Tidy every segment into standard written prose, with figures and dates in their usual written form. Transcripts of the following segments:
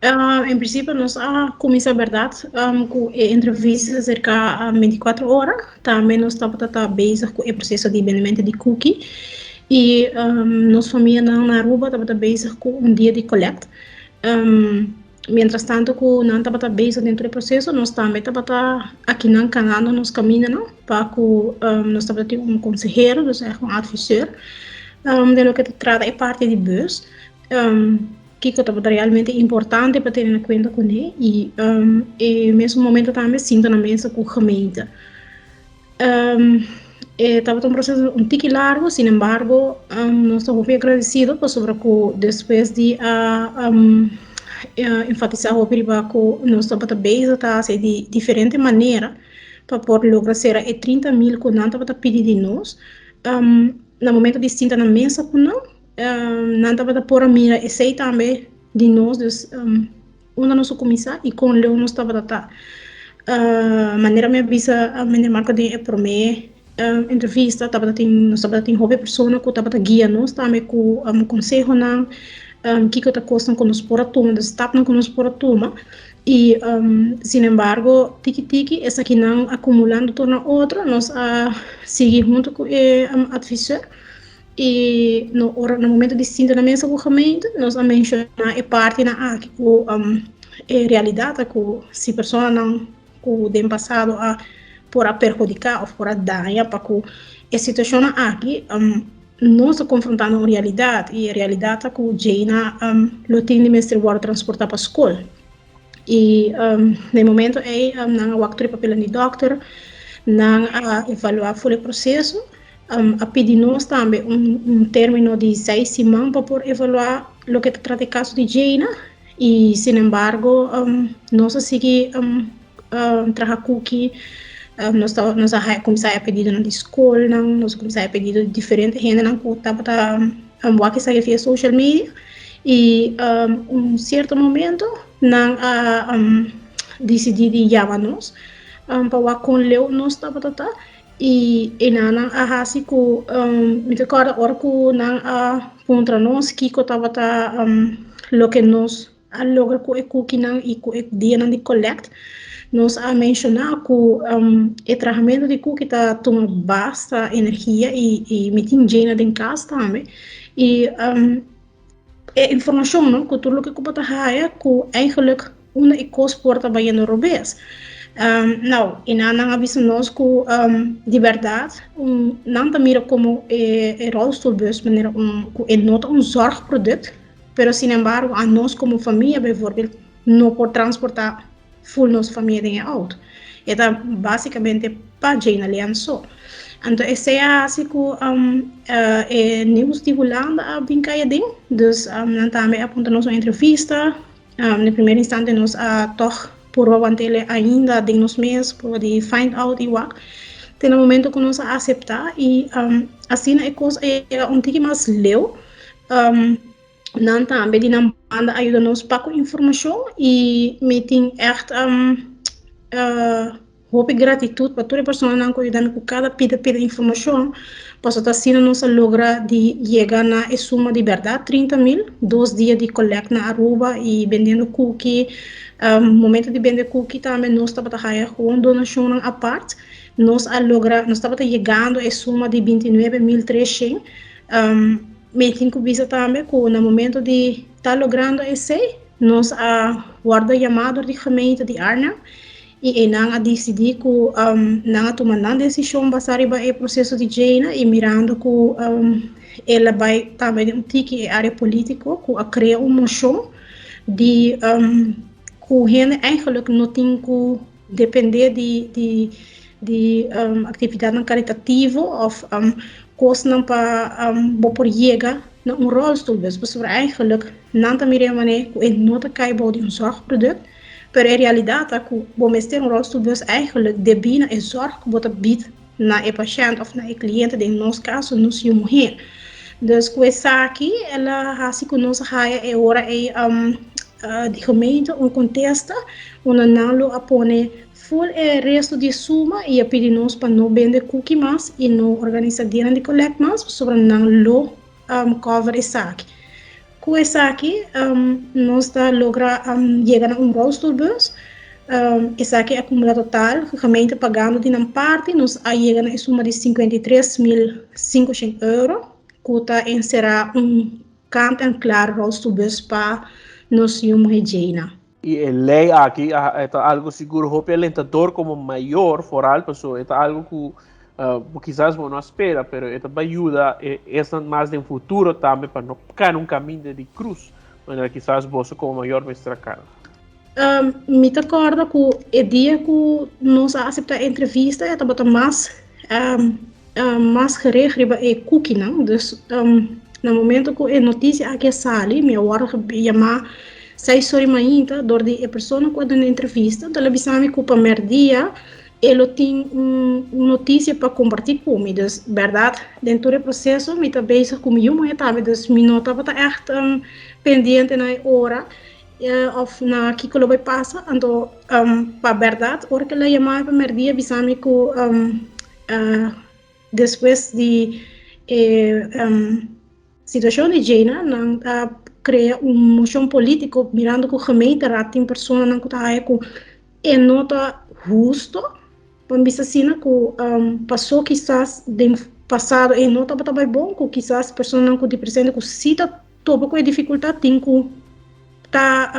Em princípio, nós começamos a verdade com entrevistas cerca de 24 horas. Também nós estamos busy com o processo de vendimento de cookie. E nossa família na Aruba estava busy com um dia de coleta. Mientras tanto, que não estava busy dentro do processo, nós também estamos aqui no canal, nos caminhos, para que nós estamos tendo um conselheiro, um advisor, de lo que trata a parte de bus. Que estava realmente importante para ter em conta com ele e mesmo momento também sinto na mesa com a gemeente. Estava um processo um tique largo, sin embargo, nós estamos muito agradecidos por sobre que depois de enfatizar o perigo que nós estamos bem de diferente maneira para poder lograr ser 30.000 que não estava pedindo de nós. No momento de sinta na mesa com nós, não estava por a mira e sei também de nós onde nós começar e com o Leão nós estava maneira me avisa a minha marca de por mim entrevista nós estava tem hobby pessoa que estava guia nós também com conselho não que está costando com nós por a turma está com nós por a turma e sin embargo tiki essa aqui não acumulando torna outra nós seguir junto com o advisor e no momento de sinta na mesa com a mente nós a mencionar a parte na que é realidade que se pessoa não que tem passado por a perjudicar ou por a danhar para que a situação aqui não se confrontando com a realidade e a realidade é que o Jaina lo tem de mestre para transportar para a escola e no momento não há o actor papel de doctor não evaluar o processo a pedir nós também término de 6 semanas para poder evaluar o que trata de caso de Jaina e, sin embargo, nós seguimos trabalhar cookie nós começamos a pedir na escola nós começamos a pedir de diferentes gente que estava que sair via social media e certo momento não decidi de chamar-nos para com Leo nós estava e não assim que me recordo agora que não contra nós que estava lo que nós logra com o cookie não e com o dia de collect nós mencionar que o tratamento de cookie está tomando basta energia e me tem llena de casa também e a informação não que tudo o que está aí que eigenlijk uma coisa porta bem no robês não, e não avisa nós que de verdade não mira como rolstoelbus maneira que nota zorgproduct pero sin embargo a nós como família bijvoorbeeld não pode transportar full nossa família em auto então basicamente para Jane aliançou então esse é assim que não estimulando a brincadeira dus não também aponta nossa entrevista na primeira instante nós toch provavelmente ainda de nós mesmos pode find out e what tem um momento que nós aceitar e assim a coisa é pouco mais leu não também de não banda ajuda nos para com informação e me tem echt hoop gratitude para toda pessoa que ajuda com cada pida informação posso estar assim nós logra de chegar na suma de verdade 30.000 2 dias de collecta na Aruba e vendendo cookie momento de vender cookie também nós estava com uma donação à parte nós estava chegando a suma de 29.300 me tenho que visa também que no momento de estar logrando esse nós guarda chamado de gemeente de Arnhem e não decidir que não tomar nenhuma decisão basada no processo de Jaina e mirando que ela vai também um tique área política que criar uma moção de que gente eigenlijk não tem que depender de atividade caritativa ou coisa para por chegar na rolstoel dus eigenlijk não também maneira que não cai de zorgproduct pero a realidade é que bom ter rolstoel dus eigenlijk debina é zorg que bota bid na paciente ou na cliente de nosso caso nos mulher dus coisa aqui ela assim que nós é hora de gemeente contesta onde não apone full resto de suma e a pedir nós para não vender cookie mais e não organizar dinheiro de collect mais sobre não lo cover essa aqui Com essa aqui, nós está logra chegar a rolstoelbus. Essa aqui é acumula total, realmente pagando de uma parte, nós chega na suma de 53.500 euros, que encerrar canto em claro rolstoelbus para nós Regina. E a lei aqui é algo seguro, o alentador como maior foral, pessoa, é algo que quizás não espera, mas é ajuda essa mais no futuro também para não ficar num caminho de cruz, mas quizás você como maior vai estragar. Me recordo que o dia que nós aceitamos a entrevista, eu estava mais gerecht é cookie, não? Dus, no momento que a notícia aqui sai, me agora chamar 6 horas da manhã, door a pessoa que deu a entrevista, então ela disse que o primeiro dia, ele tem notícia para compartilhar comigo, dus, verdade, dentro do processo, me está bezig comigo, mas dus, me não estava echt pendente na hora, of na que vai passar, então, para verdade, hora que ela chamava o primeiro dia, disse que depois de situação de Jena, não cria moção político mirando que o gemeenteraad tem pessoas não que nota justo para mim assim que passou quizás de passado e nota para bom que quizás pessoas não que presente que cita topa com dificuldade tem que tá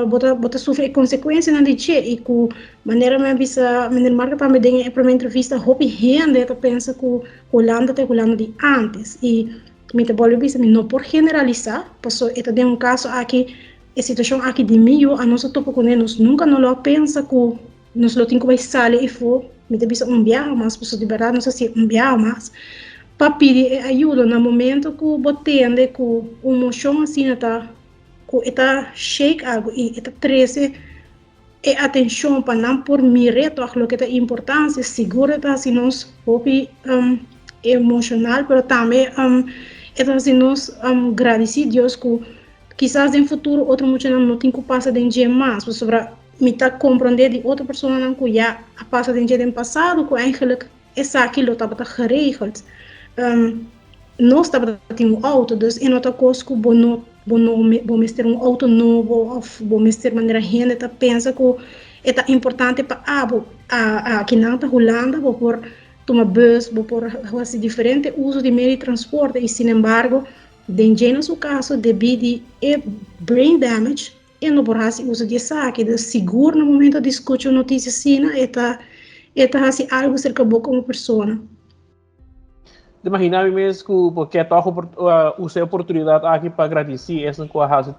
bota sofrer consequências na dia e que maneira me bisa me marca também tem a primeira entrevista hope rende tá pensa que Holanda de antes e me te bolho bisa não por generalizar passou eta tem caso aqui a situação aqui de meio a nossa topo com eles nunca não lo pensa que nós lo tem que vai sair e for me te bisa viaje mas pessoa de verdade não sei se viaje mas para pedir ajuda no momento que botende que emoção assim tá que está shake algo e está trece e atenção para não por mireto aquilo que é importância segura tá se nós hopi emocional pero também está se nós agradecer Deus que quizás em futuro outro muito não tem que passar de dia mais sobre me tá compreender de outra pessoa não que já passa de dia do passado que eigenlijk essa aquilo estava geregeld nós estava tendo auto dus em outra coisa que vamos ter auto novo ou vamos ter maneira gente tá pensa que é importante para aqui não tá Holanda vou por tomar bus vou por fazer diferente uso de meio de transporte e sin embargo dentro no seu caso devido a brain damage e não por fazer uso de saque de seguro no momento de escutar notícias assim é assim algo cerca boa como pessoa Imaginar mesmo porque a usei a oportunidade aqui para agradecer essa coisa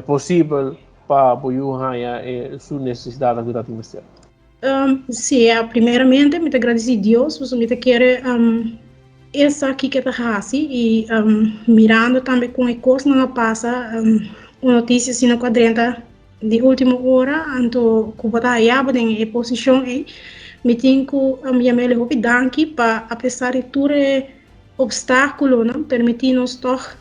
possível para a sua necessidade de ajuda financeira. Sim, primeiramente me agradecer a Deus, porque me quer essa aqui que está assim e mirando também com a coisa não passa uma notícia assim na quadrenta de última hora, então que vai dar em posição me tenho que me chamar de danke para apesar de tudo obstáculo não permitir-nos toch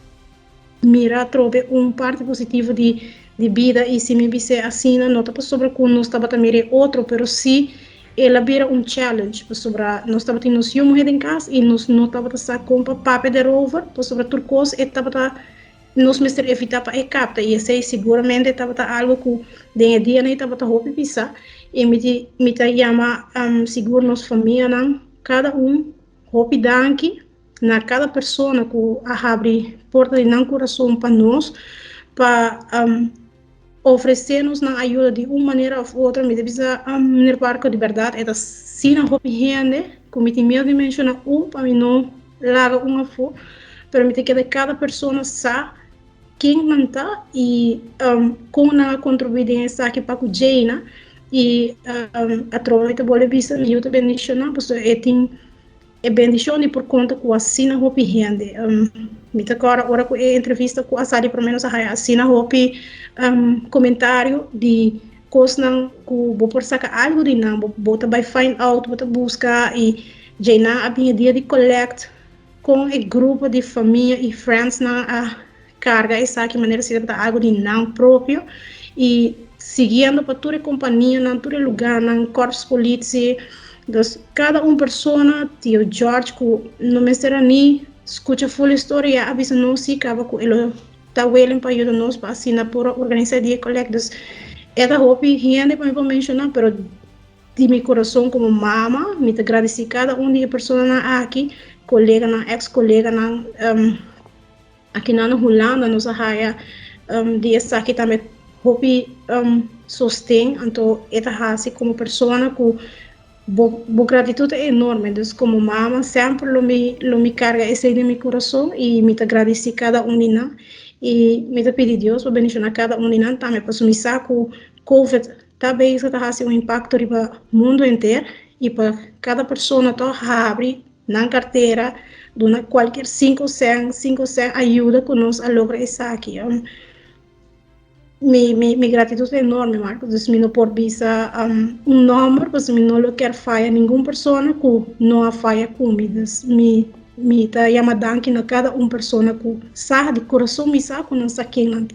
mirar trobe parte positiva de vida e se me disse assim não está sobre que nós estava também outro pero sim ela vira challenge sobre nós estava tendo nossa mulher em casa e nós não estava a comprar papel de rover sobre tudo coisa estava nós me evitar para capta e esse seguramente estava algo que de dia nem estava roupa pisar e me chama seguro nossa família não cada roupa danke na cada pessoa que abre porta de não coração para nós para oferecer-nos na ajuda de uma maneira ou outra me precisa barco de verdade é assim a roupa rende como tem medo de mencionar para mim não larga uma foto permite que cada pessoa sabe quem não está e como não contribuir nessa aqui para o Jena e a troca de boa vista eu também mencionar porque tem bendição por conta que assina roupa rende me agora hora que a entrevista com a Sari pelo menos a assina roupa comentário de coisas não que vou por sacar algo de não vou também find out vou buscar e Jena a minha dia de collect com o grupo de família e friends na carga essa que maneira se dá algo de não próprio e seguindo para toda a companhia na todo lugar na corpos polícia cada pessoa tio George que não me será nem escuta full história, avisa não se acaba com ele, tá willing para ajudar nós para assinar por organizar dia coletas. Esta hobby gente para mencionar, pero de meu coração como mama, me agradeci cada dia pessoa aqui, colega, ex-colega, aqui na Holanda, nossa raia, de estar aqui também hobby sostém, então esta assim como pessoa com boa gratitude é enorme, então como mama sempre lo me carga esse de meu coração e me agradeci cada de nós e me pedi Deus para bendicionar cada de nós também para me saco COVID também isso está fazendo impacto para o mundo inteiro e para cada pessoa que abre na carteira dona qualquer 5 cent ajuda conosco a lograr isso aqui. Mi gratitude é enorme, Marcos. Se não por visa número, pues mi não quer falhar nenhuma pessoa que não falha comigo. Me tá chama danke na cada pessoa que sabe de coração me sabe que não sabe quem